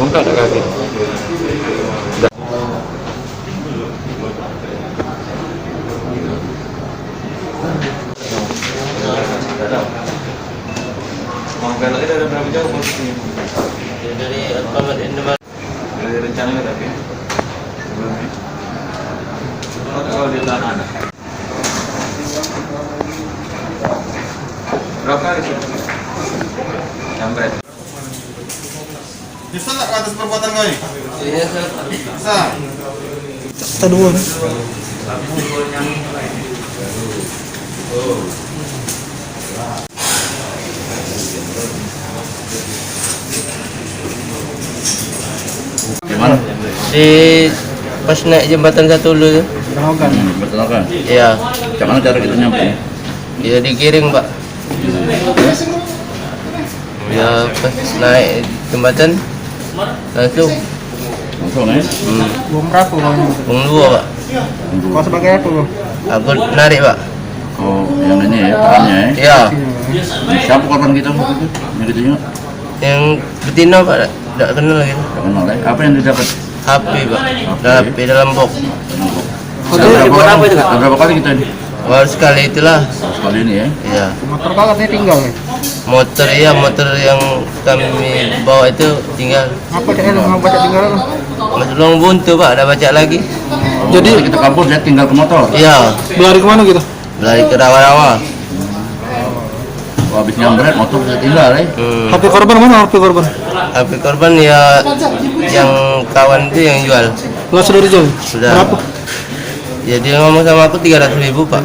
Bengkak tak kaki? Dah. Mau beloknya dari berapa jauh posisinya? Dari Alfamart Indomaret. Dari rencananya tapi sebelumnya. Oh, kalau di tanah ada. Berapa kali sih? Jambret. Bisa nggak atas perbuatan kau ini? Iya, Sir. Bisa. Kita dua nih. Gimana? Di pas naik jembatan satu dulu. Kenalkan. Betul kan? Iya. Gimana cara kita nyampe? Dia digiring, Pak. Ya pas naik jembatan langsung Langsung ya? Bom berapa kau ini? bung dua, Pak. Kau sebagai apa kau? Aku narik, Pak. Oh, yang ini ya, perannya ya? Iya. Siapa korban kita waktu itu? Yang kita ingat? Yang betina, Pak. Tidak kenal lagi. Gak kenal ya? Apa yang didapat? HP, Pak. HP dalam box. Berapa kali kita ini? Baru sekali itulah. Sekali ini ya? Iya. Motor kau katanya tinggal nih. Motor, iya, motor yang kami bawa itu tinggal. Apa caknya mau baca tinggal lo? Masih belum buntu, Pak. Ada baca lagi. Jadi kita kabur, dia tinggal ke motor. Iya. Berlari kemana gitu? Lari ke rawa-rawa. Oh, habis nyambret, motor bisa tinggal ya? HP korban mana HP korban? HP korban ya yang kawan itu yang jual. Lo sudah dijual? Sudah. Berapa? Ya dia ngomong sama aku 300.000, Pak.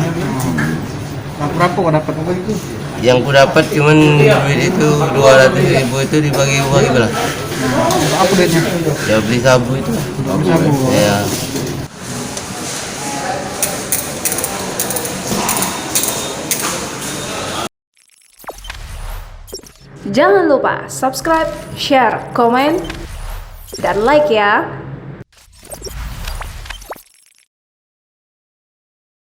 Nah, berapa kau dapat apa itu? Yang ku dapat cuman duit itu 200.000 itu dibagi-bagi belah. Apa duitnya? Ya beli sabu itu. Sabu. Ya. Jangan lupa subscribe, share, komen, dan like ya.